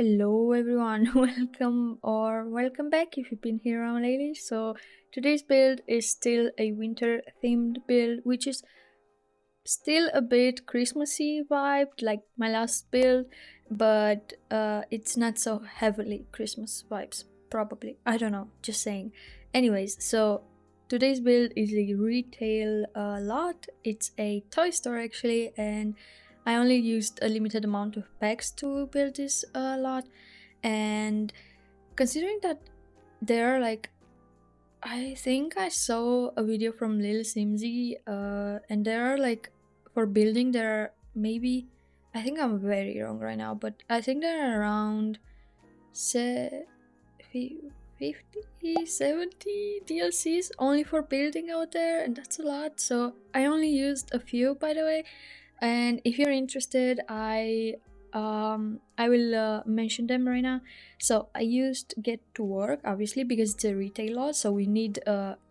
Hello everyone, welcome back if you've been here around lately. So today's build is still a winter themed build, which is still a bit Christmassy vibed like my last build, but it's not so heavily Christmas vibes, probably. I don't know, just saying. Anyways, so today's build is a retail lot. It's a toy store actually, and I only used a limited amount of packs to build this lot. And considering that there are like, I think I saw a video from Lil Simsy, and there are like, for building there are maybe, I think I'm very wrong right now, but I think there are around 50, 70 DLCs only for building out there, and that's a lot. So I only used a few, by the way. And if you're interested, I will mention them right now. So I used Get to Work, obviously, because it's a retail lot, so we need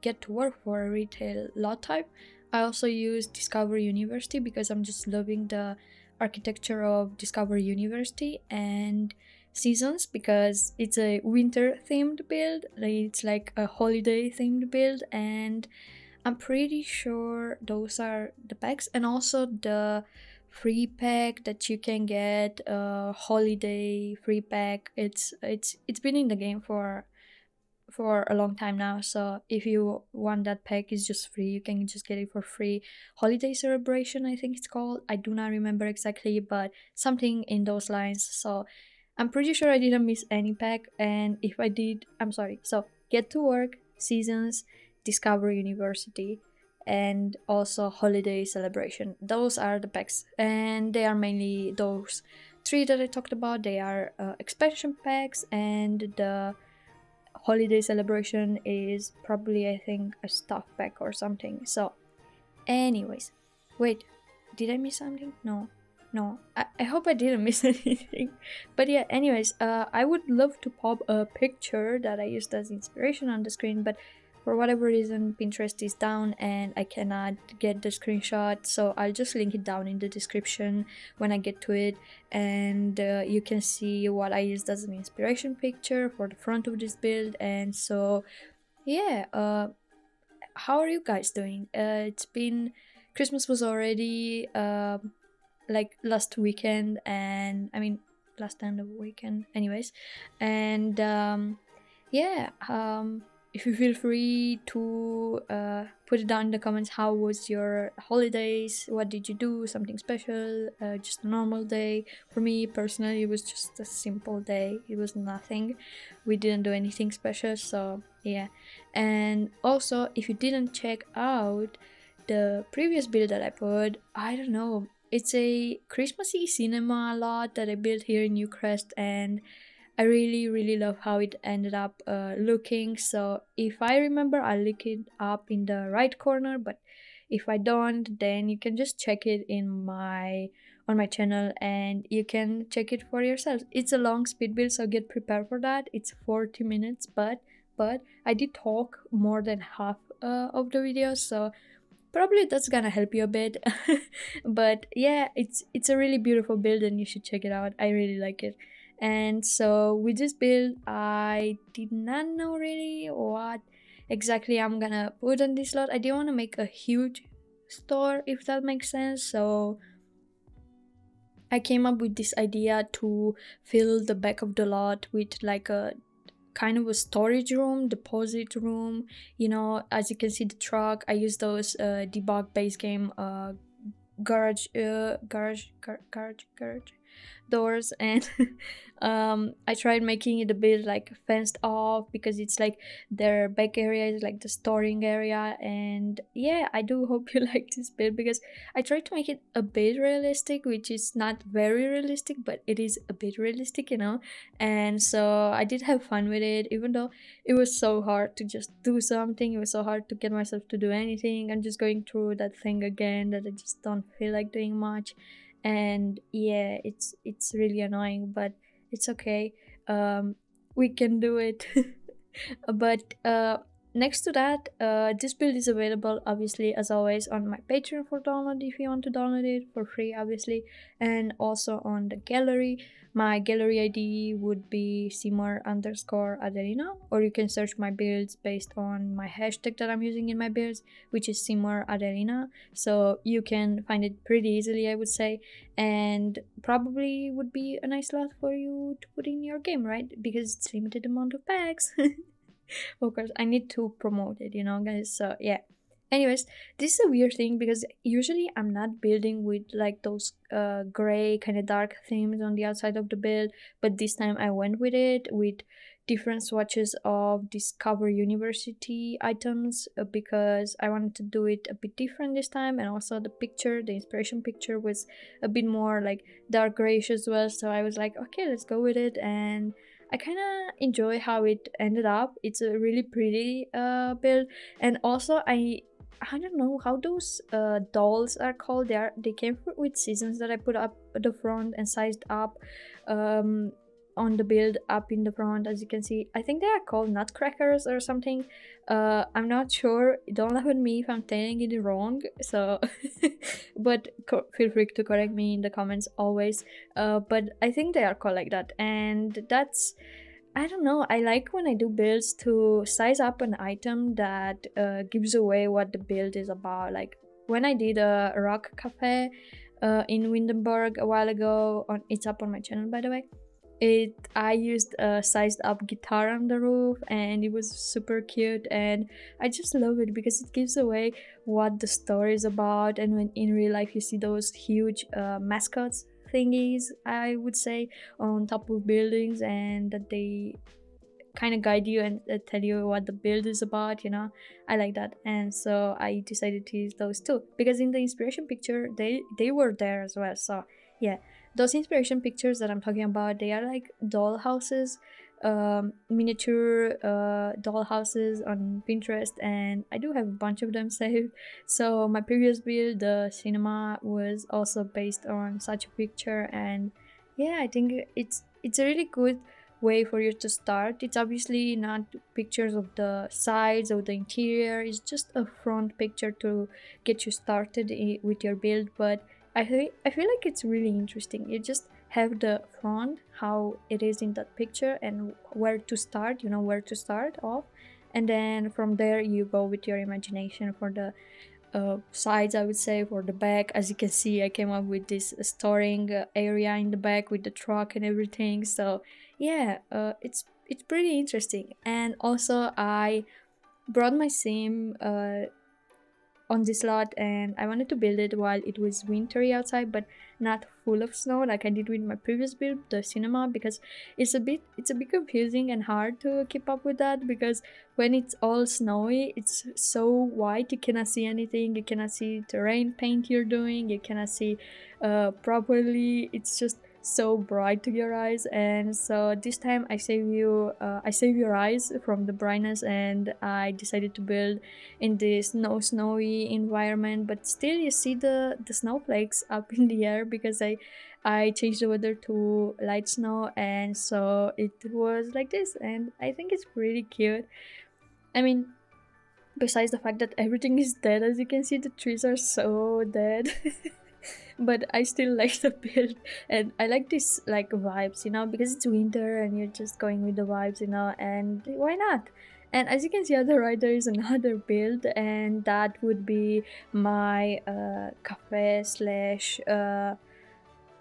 Get to Work for a retail lot type. I also used Discover University because I'm just loving the architecture of Discover University, and Seasons because it's a winter themed build. It's like a holiday themed build, and I'm pretty sure those are the packs, and also the free pack that you can get, holiday free pack. It's been in the game for a long time now, so if you want that pack, it's just free. You can just get it for free. Holiday celebration, I think it's called. I do not remember exactly, but something in those lines. So I'm pretty sure I didn't miss any pack, and if I did, I'm sorry. So Get to Work, Seasons, Discover University, and also Holiday Celebration. Those are the packs, and they are mainly those three that I talked about. They are expansion packs, and the Holiday Celebration is probably, I think, a stuff pack or something. So anyways, wait, did I miss something? No, I hope I didn't miss anything. But yeah, anyways, I would love to pop a picture that I used as inspiration on the screen, but for whatever reason Pinterest is down and I cannot get the screenshot, so I'll just link it down in the description when I get to it, and you can see what I used as an inspiration picture for the front of this build. And so yeah, how are you guys doing? It's been, Christmas was already like last weekend, and I mean last end of weekend anyways. And yeah, if you feel free to put it down in the comments, how was your holidays, what did you do, something special, just a normal day. For me personally, it was just a simple day. It was nothing, we didn't do anything special. So yeah. And also, if you didn't check out the previous build that I put, I don't know, it's a Christmassy cinema lot that I built here in Newcrest, and I really love how it ended up looking. So if I remember, I'll link it up in the right corner, but if I don't, then you can just check it in on my channel and you can check it for yourself. It's a long speed build, so get prepared for that. It's 40 minutes, but I did talk more than half of the video, so probably that's gonna help you a bit. But yeah, it's a really beautiful build and you should check it out. I really like it. And so with this build, I did not know really what exactly I'm gonna put on this lot. I didn't want to make a huge store, if that makes sense, so I came up with this idea to fill the back of the lot with like a kind of a storage room, deposit room. You know, as you can see the truck, I use those debug base game garage doors, and I tried making it a bit like fenced off because it's like their back area is like the storing area. And yeah, I do hope you like this build because I tried to make it a bit realistic, which is not very realistic, but it is a bit realistic, you know. And so I did have fun with it, even though it was so hard to just do something. It was so hard to get myself to do anything. I'm just going through that thing again that I just don't feel like doing much. And yeah, it's really annoying, but it's okay. We can do it. But next to that, this build is available obviously as always on my Patreon for download if you want to download it for free obviously, and also on the gallery. My gallery ID would be SimmerAdelina, or you can search my builds based on my hashtag that I'm using in my builds, which is SimmerAdelina. So you can find it pretty easily, I would say, and probably would be a nice lot for you to put in your game, right? Because it's limited amount of packs. Of course, I need to promote it, guys. So yeah. Anyways, this is a weird thing because usually I'm not building with like those gray kind of dark themes on the outside of the build, but this time I went with it with different swatches of Discover University items because I wanted to do it a bit different this time, and also the inspiration picture was a bit more like dark grayish as well. So I was like, okay, let's go with it, and I kind of enjoy how it ended up. It's a really pretty build, and also I don't know how those dolls are called. They came with seasons that I put up at the front and sized up on the build up in the front, as you can see. I think they are called nutcrackers or something. I'm not sure. Don't laugh at me if I'm telling it wrong. So, but feel free to correct me in the comments always. But I think they are called like that, and that's, I don't know, I like when I do builds to size up an item that gives away what the build is about. Like when I did a rock cafe in Windenburg a while ago, it's up on my channel by the way. I used a sized up guitar on the roof, and it was super cute, and I just love it because it gives away what the story is about. And when in real life you see those huge mascots thingies, I would say, on top of buildings, and that they kind of guide you and tell you what the build is about, I like that. And so I decided to use those too, because in the inspiration picture they were there as well. So yeah, those inspiration pictures that I'm talking about, they are like doll houses, miniature doll houses on Pinterest, and I do have a bunch of them saved. So my previous build, the cinema, was also based on such a picture, and yeah, I think it's a really good way for you to start. It's obviously not pictures of the sides or the interior, it's just a front picture to get you started with your build. But I feel like it's really interesting. You just have the front, how it is in that picture, and where to start, where to start off, and then from there you go with your imagination for the sides, I would say. For the back, as you can see, I came up with this storing area in the back with the truck and everything. So yeah, it's pretty interesting. And also I brought my sim on this lot, and I wanted to build it while it was wintry outside but not full of snow like I did with my previous build, the cinema, because it's a bit confusing and hard to keep up with that, because when it's all snowy it's so white, you cannot see anything, you cannot see terrain paint you're doing, you cannot see properly, it's just so bright to your eyes. And so this time I save your eyes from the brightness, and I decided to build in this snowy environment, but still you see the snowflakes up in the air, because I changed the weather to light snow, and so it was like this, and I think it's pretty cute. I mean, besides the fact that everything is dead, as you can see, the trees are so dead. But I still like the build, and I like this like vibes, because it's winter and you're just going with the vibes, and why not? And as you can see on the right, there is another build, and that would be my cafe slash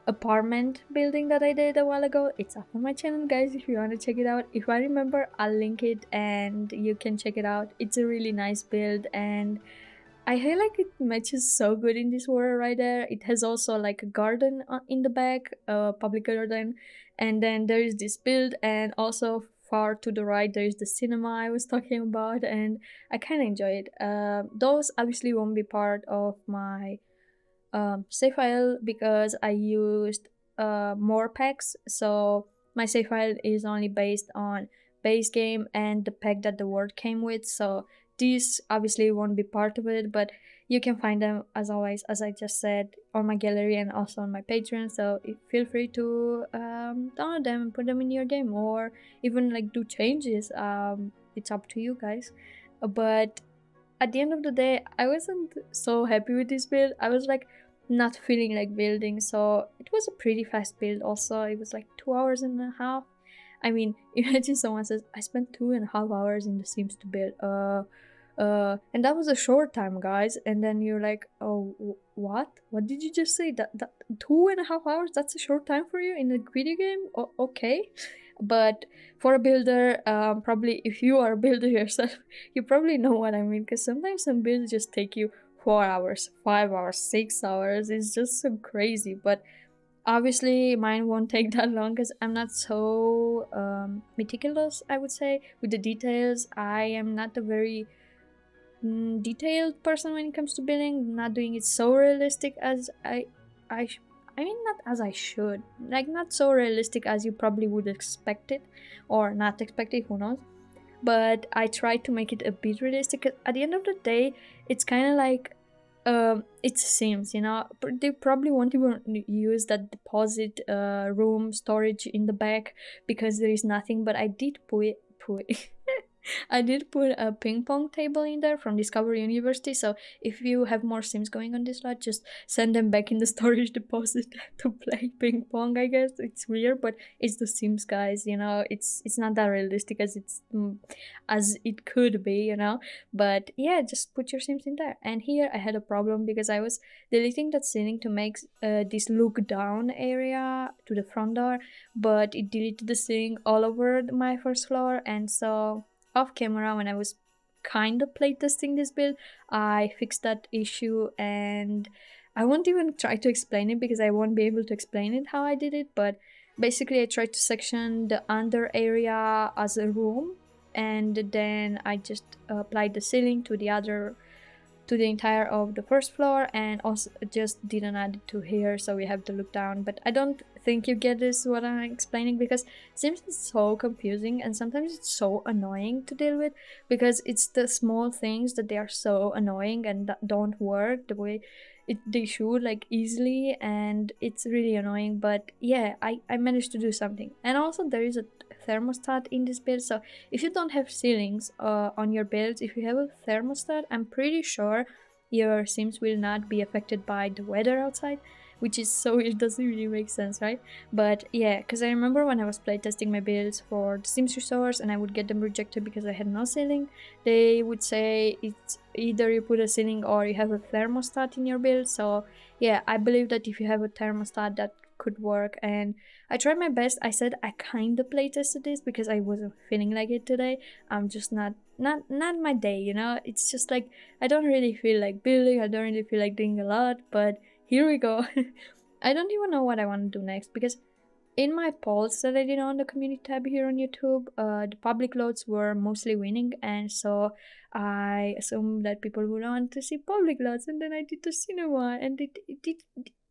apartment building that I did a while ago. It's up on my channel, guys, if you want to check it out. If I remember, I'll link it and you can check it out. It's a really nice build, and I feel like it matches so good in this world right there. It has also like a garden in the back, a public garden, and then there is this build, and also far to the right there is the cinema I was talking about, and I kind of enjoy it. Those obviously won't be part of my save file because I used more packs, so my save file is only based on base game and the pack that the world came with, so these obviously won't be part of it, but you can find them as always, as I just said, on my gallery and also on my Patreon. So feel free to download them and put them in your game, or even like do changes. It's up to you guys. but at the end of the day, I wasn't so happy with this build. I was like not feeling like building, so it was a pretty fast build. Also, it was like 2 hours and a half. I mean, imagine someone says, I spent 2.5 hours in The Sims to build. And that was a short time, guys. And then you're like, oh, what? What did you just say? That 2.5 hours? That's a short time for you in a video game? Okay. But for a builder, probably if you are a builder yourself, you probably know what I mean. Because sometimes some builds just take you 4 hours, 5 hours, 6 hours. It's just so crazy. But obviously mine won't take that long because I'm not so meticulous, I would say, with the details. I am not a very detailed person when it comes to building, not doing it so realistic as I mean, not as I should, like not so realistic as you probably would expect it, or not expect it, who knows. But I try to make it a bit realistic. At the end of the day, it's kind of like it's Sims, you know. They probably won't even use that deposit room storage in the back because there is nothing. But I did put I did put a ping pong table in there from Discovery University. So if you have more Sims going on this lot, just send them back in the storage deposit to play ping pong. I guess it's weird, but it's the Sims, guys. You know, it's not that realistic as as it could be. You know, but yeah, just put your Sims in there. And here I had a problem because I was deleting that ceiling to make this look down area to the front door, but it deleted the ceiling all over my first floor, and so off camera when I was kind of playtesting this build, I fixed that issue, and I won't even try to explain it because I won't be able to explain it how I did it. But basically I tried to section the under area as a room, and then I just applied the ceiling to the entire of the first floor, and also just didn't add it to here, so we have to look down. But I don't think you get this what I'm explaining, because Sims is so confusing and sometimes it's so annoying to deal with, because it's the small things that they are so annoying and that don't work the way they should, like easily, and it's really annoying. But yeah, I managed to do something. And also there is a thermostat in this build, so if you don't have ceilings on your builds, if you have a thermostat, I'm pretty sure your Sims will not be affected by the weather outside, which is so, it doesn't really make sense, right? But yeah, because I remember when I was playtesting my builds for the Sims resource and I would get them rejected because I had no ceiling, they would say it's either you put a ceiling or you have a thermostat in your build. So yeah, I believe that if you have a thermostat, that could work. And I tried my best. I said I kind of playtested this because I wasn't feeling like it today. I'm just not my day, you know. It's just like I don't really feel like building. I don't really feel like doing a lot. But here we go. I don't even know what I want to do next, because in my polls that I did on the community tab here on YouTube, the public loads were mostly winning, and so I assumed that people would want to see public loads, and then I did the cinema, and it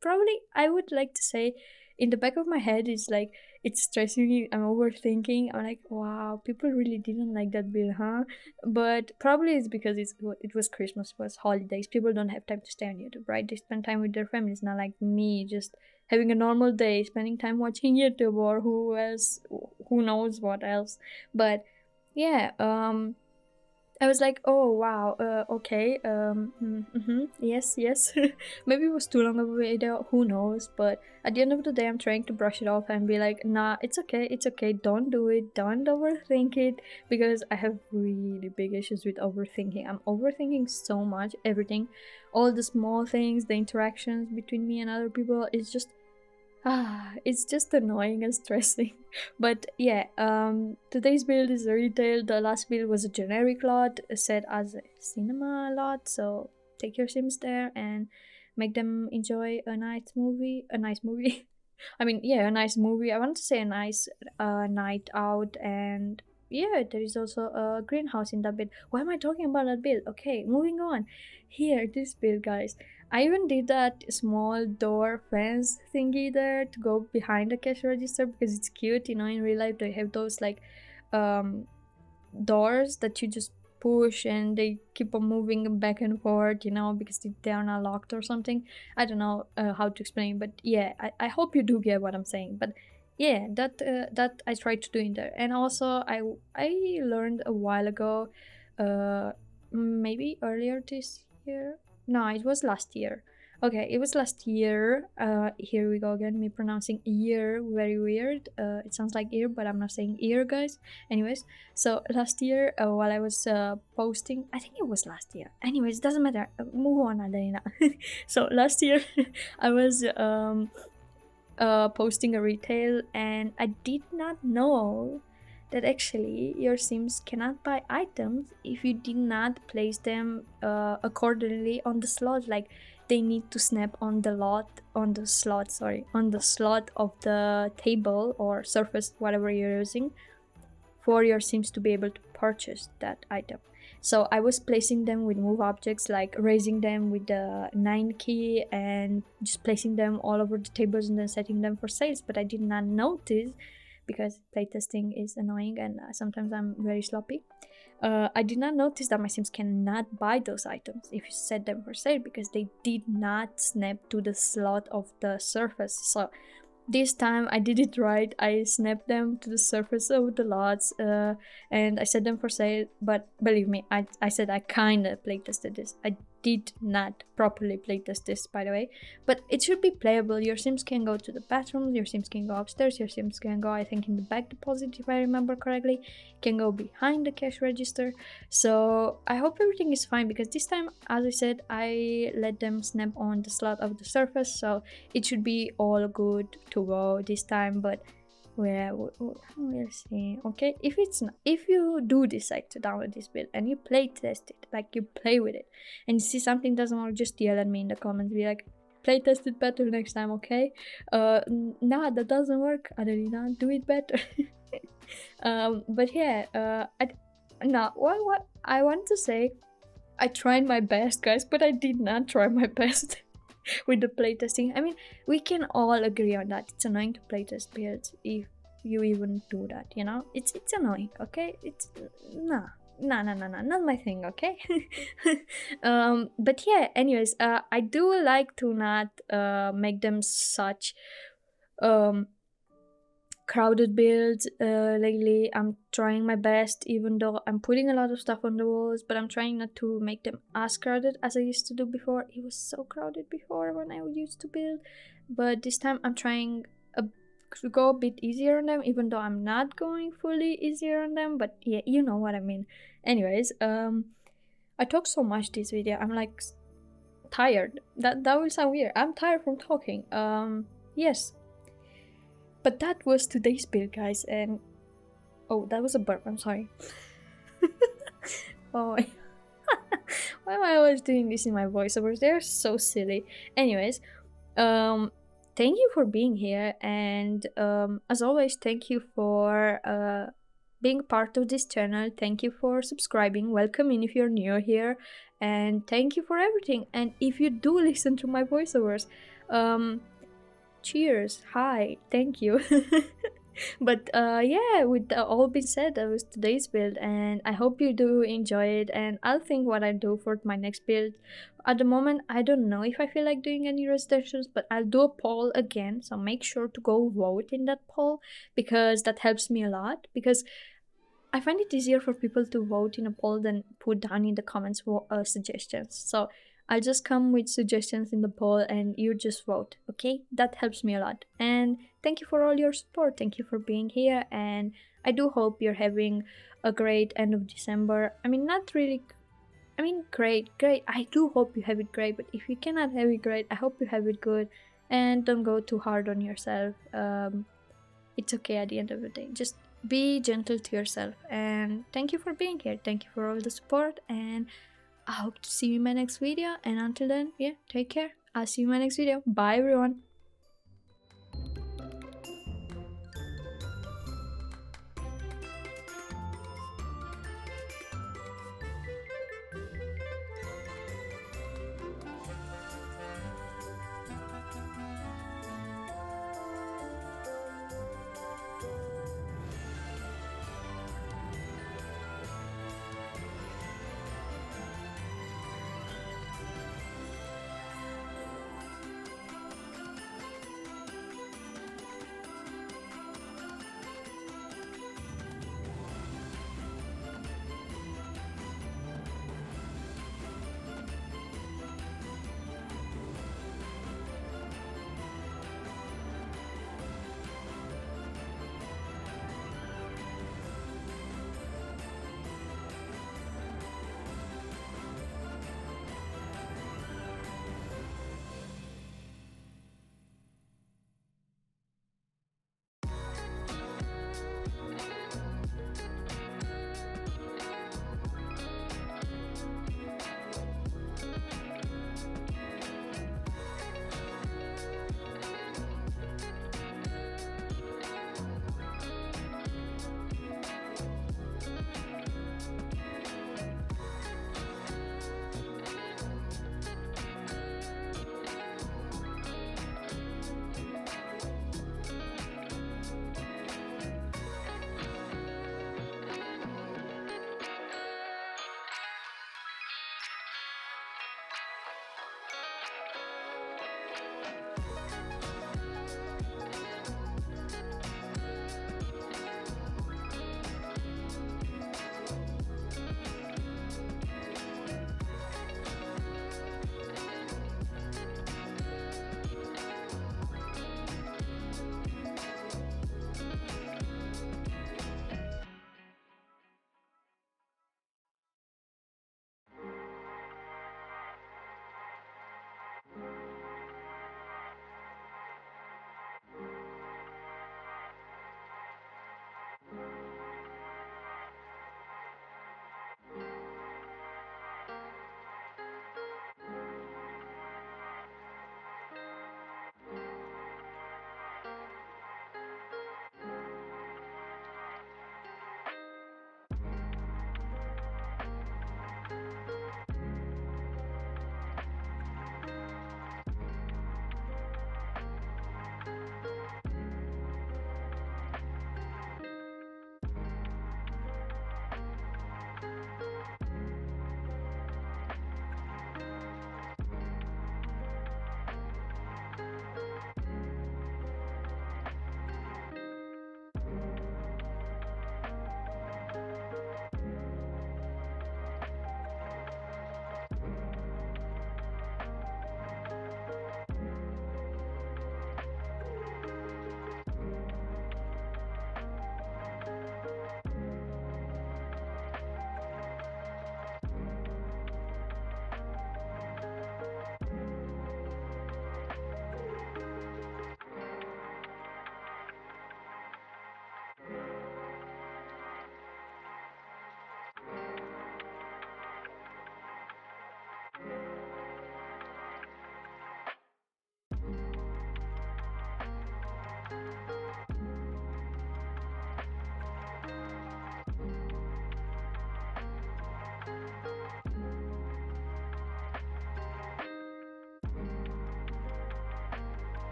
probably, I would like to say, in the back of my head, it's like it's stressing me. I'm overthinking. I'm like, wow, people really didn't like that build, huh? But probably it's because it was Christmas, it was holidays. People don't have time to stay on YouTube, right? They spend time with their families, not like me, just having a normal day, spending time watching YouTube or who knows what else. But yeah, I was like, oh wow, okay, yes. Maybe it was too long of a video, who knows, but at the end of the day, I'm trying to brush it off and be like, nah, it's okay, don't do it, don't overthink it, because I have really big issues with overthinking. I'm overthinking so much, everything, all the small things, the interactions between me and other people, it's just annoying and stressing. But yeah, today's build is a retail. The last build was a generic lot set as a cinema lot, so take your Sims there and make them enjoy a nice movie. I mean, yeah, a nice movie. I want to say a nice night out. And yeah, there is also a greenhouse in that build. Why am I talking about that build? Okay, moving on. Here, this build, guys, I even did that small door fence thingy there to go behind the cash register because it's cute, you know. In real life they have those like um doors that you just push and they keep on moving back and forth, you know, because they are not locked or something. I don't know how to explain, but yeah, I hope you do get what I'm saying. But yeah, that I tried to do in there. And also I learned a while ago maybe earlier this year. No, it was last year. Okay, it was last year. Here we go again, me pronouncing year very weird. It sounds like ear, but I'm not saying ear, guys. Anyways, so last year, while I was posting, I think it was last year. Anyways, doesn't matter. Move on, Adelina. So last year, I was posting a retail, and I did not know that actually your Sims cannot buy items if you did not place them accordingly on the slot. Like, they need to snap on the slot of the table or surface, whatever you're using, for your Sims to be able to purchase that item. So I was placing them with move objects, like raising them with the 9 key and just placing them all over the tables and then setting them for sales. But I did not notice, because playtesting is annoying and sometimes I'm very sloppy. I did not notice that my Sims cannot buy those items if you set them for sale, because they did not snap to the slot of the surface. So this time I did it right. I snapped them to the surface of the lots and I set them for sale. But believe me, I said I kinda playtested this. I did not properly playtest this, by the way, but it should be playable. Your Sims can go to the bathroom, your Sims can go upstairs, your Sims can go, I think, in the back deposit, if I remember correctly, can go behind the cash register. So I hope everything is fine, because this time, as I said, I let them snap on the slot of the surface, so it should be all good to go this time. But we'll see. Okay, if you do decide to download this build and you play test it, like you play with it, and you see something doesn't work, just yell at me in the comments, be like, play test it better next time, okay? Nah, that doesn't work, Adelina, do it better. But yeah, what I want to say, I tried my best, guys, but I did not try my best with the playtesting. I mean, we can all agree on that. It's annoying to playtest builds if you even do that, you know? It's annoying, okay? It's not my thing, okay? But yeah, anyways, I do like to not make them such crowded builds lately. I'm trying my best, even though I'm putting a lot of stuff on the walls, but I'm trying not to make them as crowded as I used to do before. It was so crowded before when I used to build, but this time I'm trying to go a bit easier on them, even though I'm not going fully easier on them. But yeah, you know what I mean. Anyways, I talk so much this video, I'm like tired. That will sound weird. I'm tired from talking. Yes, but that was today's build, guys. And oh, that was a burp, I'm sorry. Oh my why am I always doing this in my voiceovers? They're so silly. Anyways, thank you for being here, and as always, thank you for being part of this channel. Thank you for subscribing. Welcome in if you're new here, and thank you for everything. And if you do listen to my voiceovers, cheers, hi, thank you. But yeah, with all being said, that was today's build, and I hope you do enjoy it, and I'll think what I do for my next build. At the moment, I don't know if I feel like doing any residentials, but I'll do a poll again, so make sure to go vote in that poll, because that helps me a lot, because I find it easier for people to vote in a poll than put down in the comments suggestions. So I'll just come with suggestions in the poll and you just vote, okay? That helps me a lot. And thank you for all your support. Thank you for being here. And I do hope you're having a great end of December. I mean, not really. I mean, great. I do hope you have it great. But if you cannot have it great, I hope you have it good. And don't go too hard on yourself. It's okay at the end of the day. Just be gentle to yourself. And thank you for being here. Thank you for all the support. And I hope to see you in my next video, and until then, yeah, take care. I'll see you in my next video. Bye, everyone.